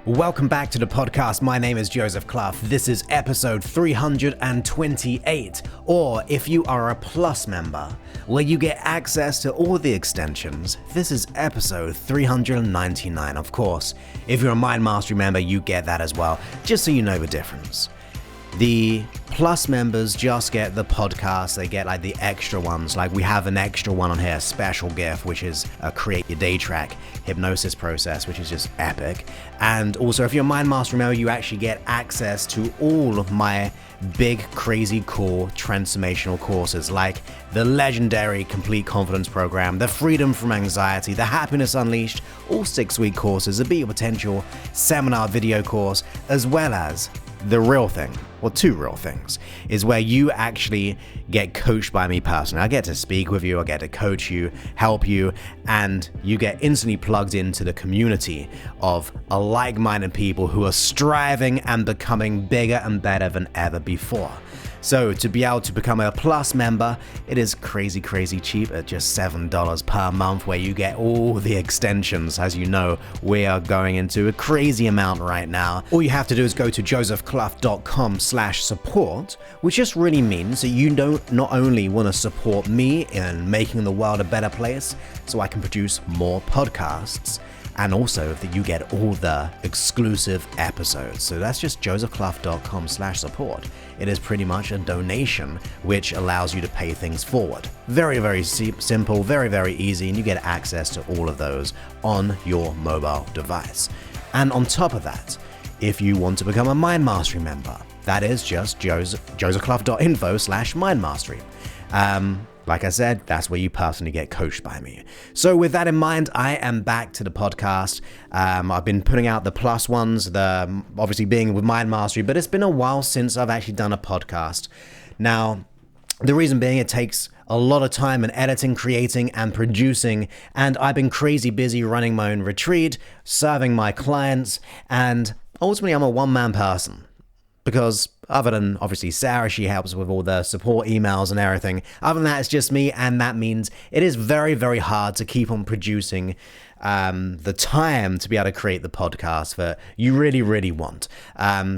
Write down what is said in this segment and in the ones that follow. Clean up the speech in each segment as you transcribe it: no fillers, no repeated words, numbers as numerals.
Welcome back to the podcast. My name is Joseph Clough. This is episode 328, or if you are a Plus member, where you get access to all the extensions, this is episode 399. Of course, if you're a Mind Mastery member, you get that as well, just so you know the difference. The Plus members just get the podcast, they get like the extra ones, like we have an extra one on here, special gift, which is a Create Your Day Track hypnosis process, which is just epic. And also, if you're a Mind Mastery member, you actually get access to all of my big, crazy, cool, transformational courses, like the legendary Complete Confidence Program, the Freedom from Anxiety, the Happiness Unleashed, all 6-week courses, the Be Your Potential seminar video course, as well as the real thing, or two real things, is where you actually get coached by me personally. I get to speak with you, I get to coach you, help you, and you get instantly plugged into the community of like-minded people who are striving and becoming bigger and better than ever before. So to be able to become a Plus member, it is crazy cheap at just $7 per month, where you get all the extensions. As you know, we are going into a crazy amount right now. All you have to do is go to josephclough.com/support, which just really means that you don't not only want to support me in making the world a better place so I can produce more podcasts, and also that you get all the exclusive episodes. So that's just josephclough.com/support. It is pretty much a donation, which allows you to pay things forward. Very simple, very easy, and you get access to all of those on your mobile device. And on top of that, if you want to become a Mind Mastery member, that is just josephclough.info/mindmastery. Like I said, that's where you personally get coached by me. So with that in mind, I am back to the podcast. I've been putting out the Plus ones, the obviously being with Mind Mastery, but it's been a while since I've actually done a podcast. Now, the reason being, it takes a lot of time in editing, creating, and producing, and I've been crazy busy running my own retreat, serving my clients, and ultimately I'm a one-man person. Because other than obviously Sarah, she helps with all the support emails and everything. Other than that, it's just me, and that means it is very hard to keep on producing the time to be able to create the podcast that you really want.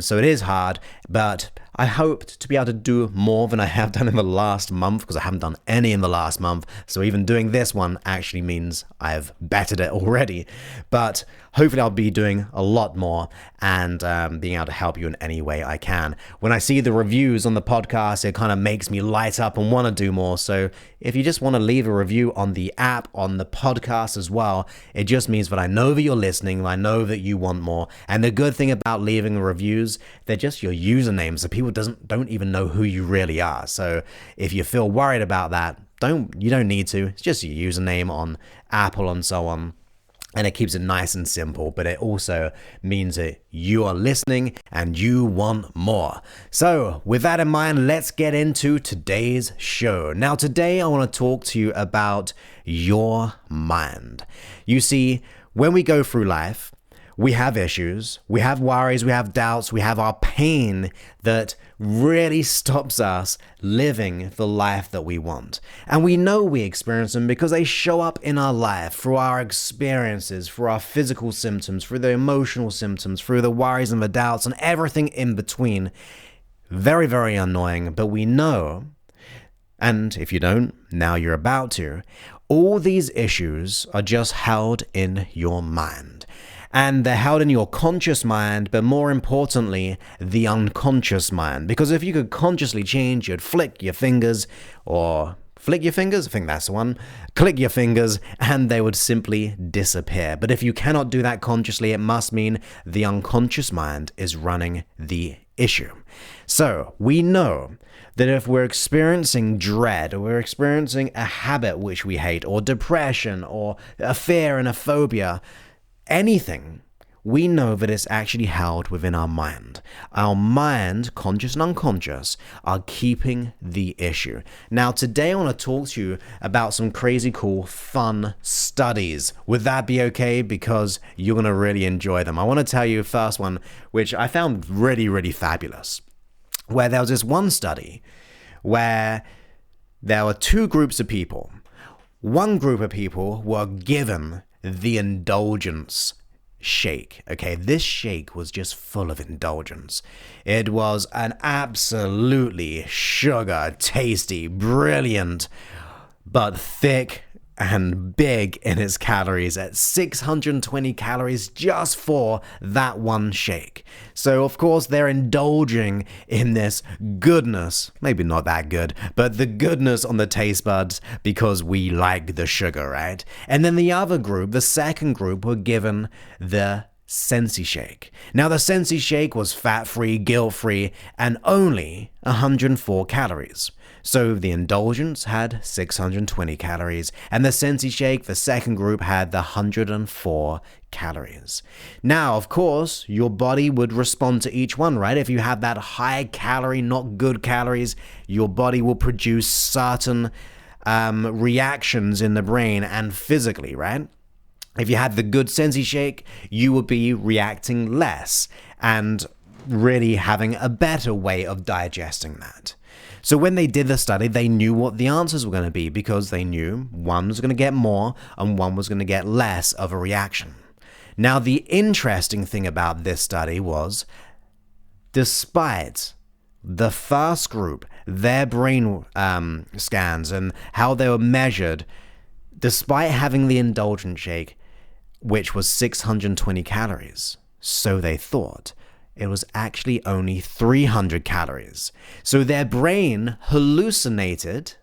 So it is hard, but I hoped to be able to do more than I have done in the last month, because I haven't done any in the last month. So even doing this one actually means I've bettered it already. But hopefully I'll be doing a lot more and being able to help you in any way I can. When I see the reviews on the podcast, it kind of makes me light up and want to do more. So if you just want to leave a review on the app, on the podcast as well, it just means that I know that you're listening, I know that you want more. And the good thing about leaving reviews, they're just your usernames, so people don't even know who you really are. So if you feel worried about that, you don't need to. It's just your username on Apple and so on. And it keeps it nice and simple, but it also means that you are listening and you want more. So with that in mind, let's get into today's show. Now, today I want to talk to you about your mind. You see, when we go through life, we have issues, we have worries, we have doubts, we have our pain that really stops us living the life that we want. And we know we experience them because they show up in our life through our experiences, through our physical symptoms, through the emotional symptoms, through the worries and the doubts and everything in between. Very annoying, but we know, and if you don't, now you're about to, all these issues are just held in your mind. And they're held in your conscious mind, but more importantly, the unconscious mind. Because if you could consciously change, you'd flick your fingers, or flick your fingers, I think that's the one, click your fingers, and they would simply disappear. But if you cannot do that consciously, it must mean the unconscious mind is running the issue. So we know that if we're experiencing dread, or we're experiencing a habit which we hate, or depression, or a fear and a phobia, anything, we know that it's actually held within our mind. Our mind, conscious and unconscious, are keeping the issue. Now, today I want to talk to you about some crazy cool, fun studies. Would that be okay? Because you're going to really enjoy them. I want to tell you first one, which I found really fabulous, where there was this one study where there were two groups of people. One group of people were given the indulgence shake. Okay, this shake was just full of indulgence. It was an absolutely sugar, tasty, brilliant, but thick and big in its calories at 620 calories just for that one shake. So of course they're indulging in this goodness, maybe not that good, but the goodness on the taste buds because we like the sugar, right? And then the other group, the second group, were given the Sensi Shake. Now the Sensi Shake was fat-free, guilt-free, and only 104 calories. So the indulgence had 620 calories, and the Sensi Shake, the second group, had the 104 calories. Now, of course, your body would respond to each one, right? If you have that high calorie, not good calories, your body will produce certain reactions in the brain and physically, right? If you had the good Sensi Shake, you would be reacting less and really having a better way of digesting that. So when they did the study, they knew what the answers were going to be because they knew one was going to get more and one was going to get less of a reaction. Now, the interesting thing about this study was, despite the first group, their brain scans and how they were measured, despite having the indulgent shake, which was 620 calories, so they thought, it was actually only 300 calories. So their brain hallucinated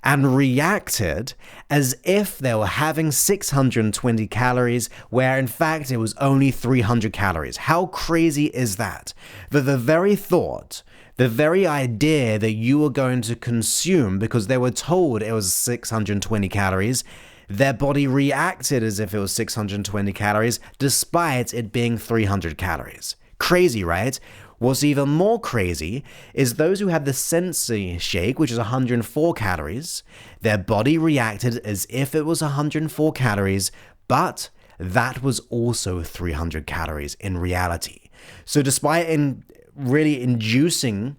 and reacted as if they were having 620 calories, where in fact it was only 300 calories. How crazy is that? That the very thought, the very idea that you were going to consume because they were told it was 620 calories, their body reacted as if it was 620 calories, despite it being 300 calories. Crazy, right? What's even more crazy is those who had the Sensi Shake, which is 104 calories, their body reacted as if it was 104 calories, but that was also 300 calories in reality. So despite really inducing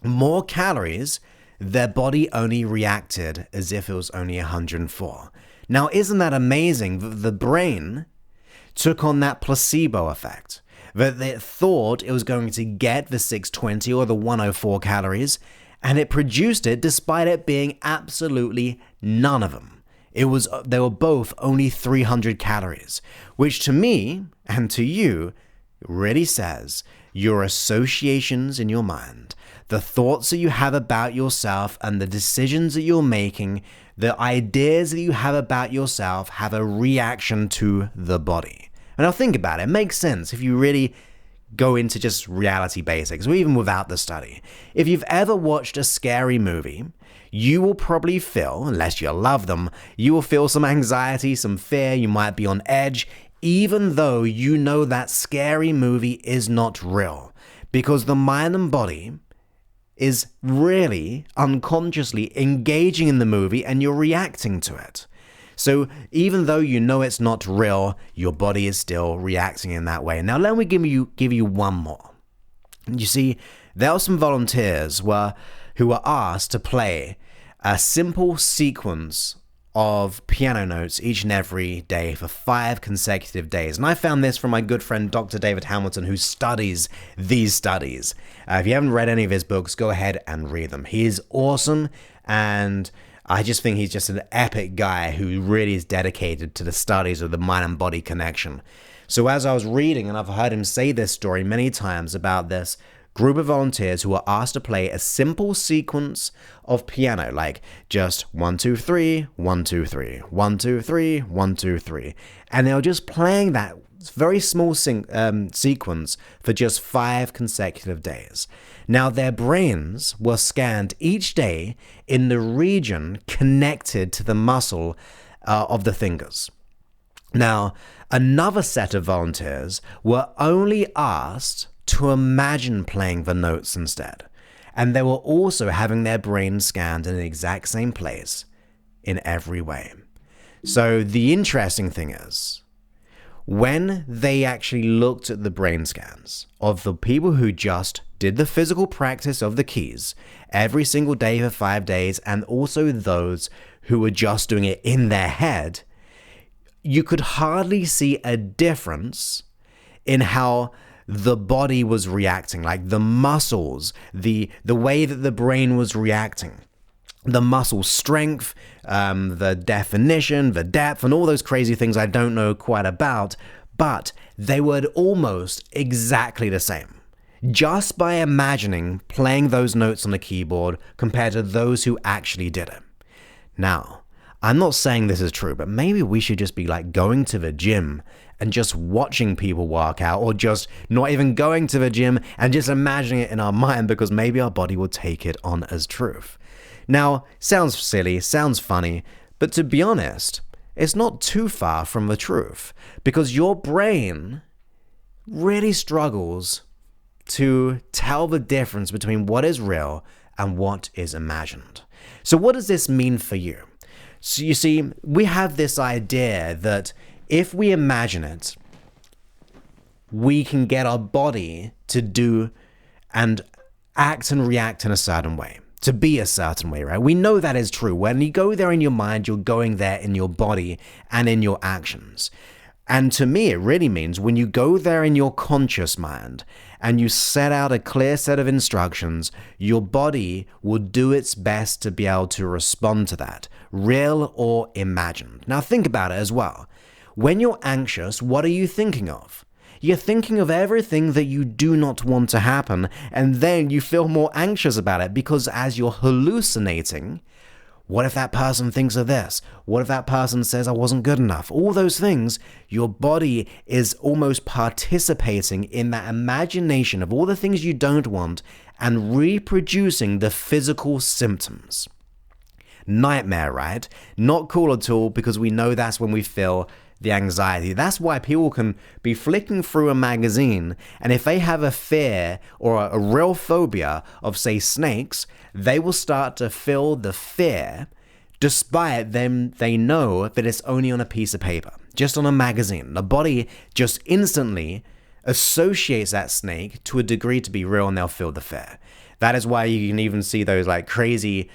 more calories, their body only reacted as if it was only 104. Now, isn't that amazing that the brain took on that placebo effect? That it thought it was going to get the 620 or the 104 calories, and it produced it despite it being absolutely none of them. They were both only 300 calories, which to me and to you really says your associations in your mind, the thoughts that you have about yourself and the decisions that you're making, the ideas that you have about yourself have a reaction to the body. And now think about it. It makes sense if you really go into just reality basics, or even without the study. If you've ever watched a scary movie, you will probably feel, unless you love them, you will feel some anxiety, some fear, you might be on edge, even though you know that scary movie is not real. Because the mind and body is really unconsciously engaging in the movie and you're reacting to it. So even though you know it's not real, your body is still reacting in that way. Now let me give you one more. You see, there are some volunteers who were asked to play a simple sequence of piano notes each and every day for 5 consecutive days. And I found this from my good friend Dr. David Hamilton, who studies these studies. If you haven't read any of his books, go ahead and read them. He is awesome, and I just think he's just an epic guy who really is dedicated to the studies of the mind and body connection. So as I was reading, and I've heard him say this story many times about this group of volunteers who were asked to play a simple sequence of piano, like just 1, 2, 3, 1, 2, 3, 1, 2, 3, 1, 2, 3. And they were just playing that very small sequence for just 5 consecutive days. Now, their brains were scanned each day in the region connected to the muscle of the fingers. Now, another set of volunteers were only asked to imagine playing the notes instead. And they were also having their brains scanned in the exact same place in every way. So the interesting thing is, when they actually looked at the brain scans of the people who just did the physical practice of the keys every single day for 5 days, and also those who were just doing it in their head, you could hardly see a difference in how the body was reacting, like the muscles, the way that the brain was reacting, the muscle strength, the definition, the depth, and all those crazy things I don't know quite about, but they were almost exactly the same. Just by imagining playing those notes on the keyboard compared to those who actually did it. Now, I'm not saying this is true, but maybe we should just be like going to the gym and just watching people work out, or just not even going to the gym and just imagining it in our mind, because maybe our body will take it on as truth. Now, sounds silly, sounds funny, but to be honest, it's not too far from the truth, because your brain really struggles to tell the difference between what is real and what is imagined. So what does this mean for you? So you see, we have this idea that if we imagine it, we can get our body to do and act and react in a certain way, to be a certain way, right? We know that is true. When you go there in your mind, you're going there in your body and in your actions. And to me, it really means when you go there in your conscious mind and you set out a clear set of instructions, your body will do its best to be able to respond to that, real or imagined. Now think about it as well. When you're anxious, what are you thinking of? You're thinking of everything that you do not want to happen, and then you feel more anxious about it because as you're hallucinating, what if that person thinks of this? What if that person says I wasn't good enough? All those things, your body is almost participating in that imagination of all the things you don't want and reproducing the physical symptoms. Nightmare, right? Not cool at all, because we know that's when we feel the anxiety. That's why people can be flicking through a magazine, and if they have a fear or a real phobia of, say, snakes, they will start to feel the fear despite them they know that it's only on a piece of paper, just on a magazine. The body just instantly associates that snake to a degree to be real, and they'll feel the fear. That is why you can even see those like crazy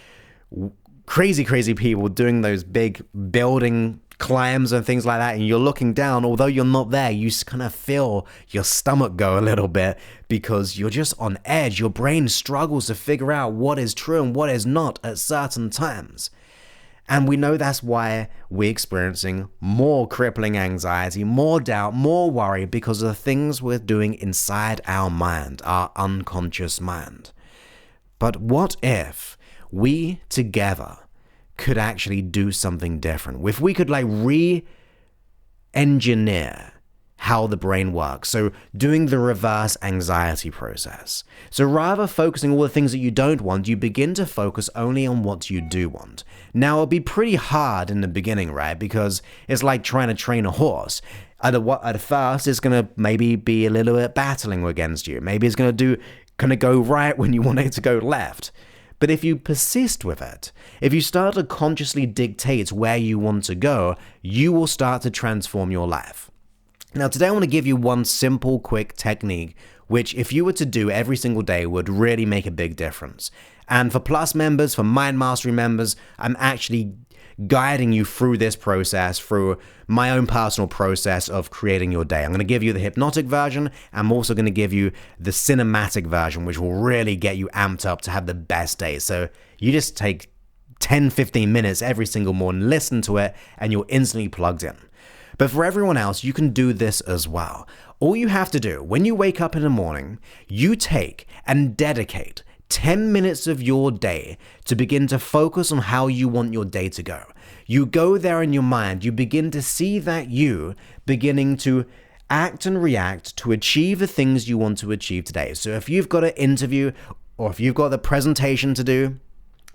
people doing those big building climbs and things like that, and you're looking down, although you're not there, you kind of feel your stomach go a little bit because you're just on edge. Your brain struggles to figure out what is true and what is not at certain times. And we know that's why we're experiencing more crippling anxiety, more doubt, more worry, because of the things we're doing inside our mind, our unconscious mind. But what if we together could actually do something different? If we could like re-engineer how the brain works, so doing the reverse anxiety process. So rather focusing all the things that you don't want, you begin to focus only on what you do want. Now it'll be pretty hard in the beginning, right? Because it's like trying to train a horse. At first, it's going to maybe be a little bit battling against you. Maybe it's going to go right when you want it to go left. But if you persist with it, if you start to consciously dictate where you want to go, you will start to transform your life. Now, today I want to give you one simple, quick technique, which if you were to do every single day would really make a big difference. And for Plus members, for Mind Mastery members, I'm actually guiding you through this process, through my own personal process of creating your day. I'm going to give you the hypnotic version. I'm also going to give you the cinematic version, which will really get you amped up to have the best day. So you just take 10-15 minutes every single morning, listen to it, and you're instantly plugged in. But for everyone else, you can do this as well. All you have to do, when you wake up in the morning, you take and dedicate 10 minutes of your day to begin to focus on how you want your day to go. You go there in your mind, you begin to see that you beginning to act and react to achieve the things you want to achieve today. So if you've got an interview, or if you've got the presentation to do,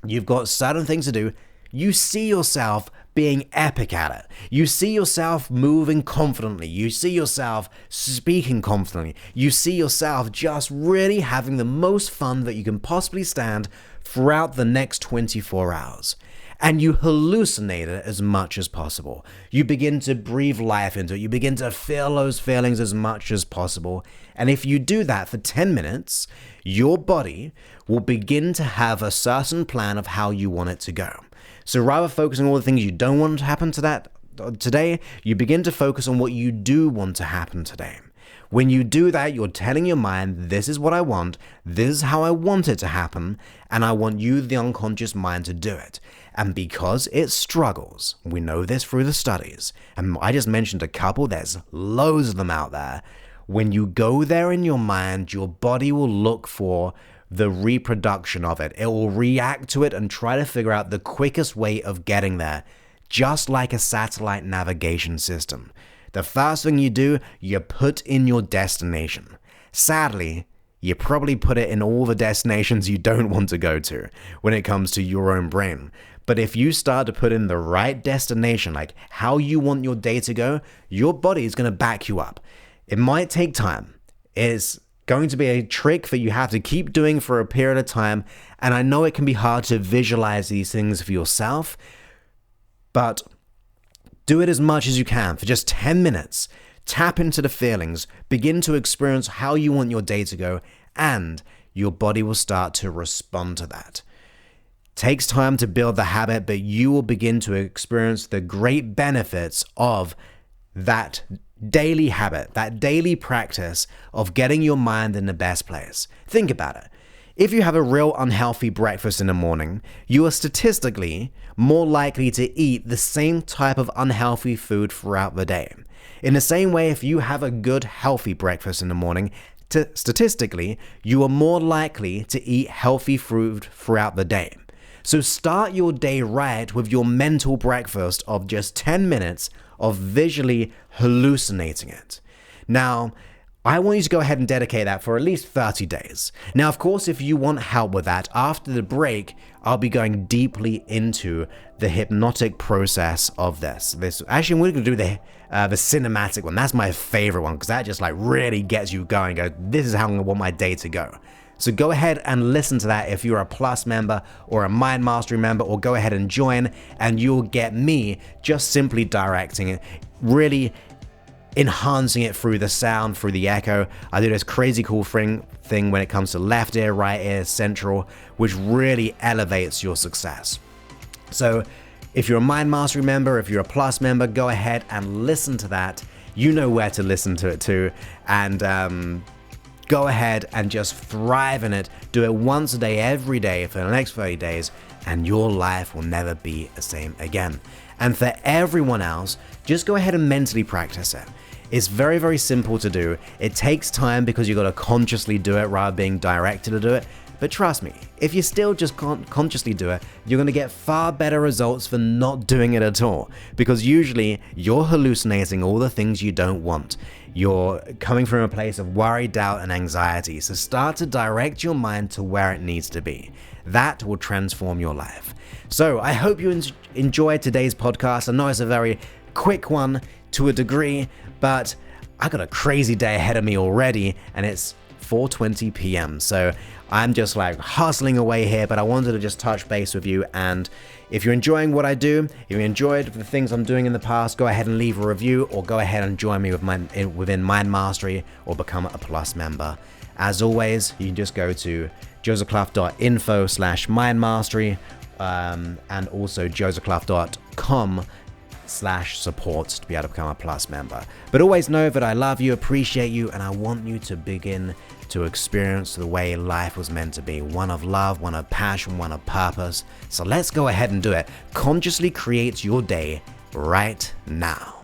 you've got certain things to do, you see yourself being epic at it. You see yourself moving confidently. You see yourself speaking confidently. You see yourself just really having the most fun that you can possibly stand throughout the next 24 hours. And you hallucinate it as much as possible. You begin to breathe life into it. You begin to feel those feelings as much as possible. And if you do that for 10 minutes, your body will begin to have a certain plan of how you want it to go. So rather focusing on all the things you don't want to happen to that today, you begin to focus on what you do want to happen today. When you do that, you're telling your mind, this is what I want, this is how I want it to happen, and I want you, the unconscious mind, to do it. And because it struggles, we know this through the studies, and I just mentioned a couple, there's loads of them out there. When you go there in your mind, your body will look for the reproduction of it. It will react to it and try to figure out the quickest way of getting there, just like a satellite navigation system. The first thing you do, you put in your destination. Sadly, you probably put it in all the destinations you don't want to go to when it comes to your own brain. But if you start to put in the right destination, like how you want your day to go, your body is going to back you up. It might take time. It's going to be a trick that you have to keep doing for a period of time. And I know it can be hard to visualize these things for yourself, but do it as much as you can for just 10 minutes. Tap into the feelings, begin to experience how you want your day to go, and your body will start to respond to that. Takes time to build the habit, but you will begin to experience the great benefits of that daily habit, that daily practice of getting your mind in the best place. Think about it. If you have a real unhealthy breakfast in the morning, you are statistically more likely to eat the same type of unhealthy food throughout the day. In the same way, if you have a good, healthy breakfast in the morning, statistically, you are more likely to eat healthy food throughout the day. So start your day right with your mental breakfast of just 10 minutes of visually hallucinating it. Now, I want you to go ahead and dedicate that for at least 30 days. Now, of course, if you want help with that, after the break, I'll be going deeply into the hypnotic process of this. Actually, we're going to do the cinematic one. That's my favorite one because that just like really gets you going. Go, this is how I want my day to go. So go ahead and listen to that if you're a Plus member or a Mind Mastery member, or go ahead and join, and you'll get me just simply directing it, really enhancing it through the sound, through the echo. I do this crazy cool thing when it comes to left ear, right ear, central, which really elevates your success. So if you're a Mind Mastery member, if you're a Plus member, go ahead and listen to that. You know where to listen to it to, and go ahead and just thrive in it. Do it once a day, every day for the next 30 days, and your life will never be the same again. And for everyone else, just go ahead and mentally practice it. It's very, very simple to do. It takes time because you got to consciously do it rather than being directed to do it. But trust me, if you still just consciously do it, you're going to get far better results than not doing it at all. Because usually you're hallucinating all the things you don't want. You're coming from a place of worry, doubt, and anxiety. So start to direct your mind to where it needs to be. That will transform your life. So I hope you enjoyed today's podcast. I know it's a very quick one to a degree, but I got a crazy day ahead of me already, and it's 4:20 p.m. So I'm just like hustling away here, but I wanted to just touch base with you. And if you're enjoying what I do, if you enjoyed the things I'm doing in the past, go ahead and leave a review, or go ahead and join me within Mind Mastery, or become a Plus member. As always, you can just go to josephclough.info/mindmastery, and also josephclough.com/support to be able to become a Plus member. But always know that I love you, appreciate you, and I want you to begin to experience the way life was meant to be. One of love, one of passion, one of purpose. So let's go ahead and do it. Consciously create your day right now.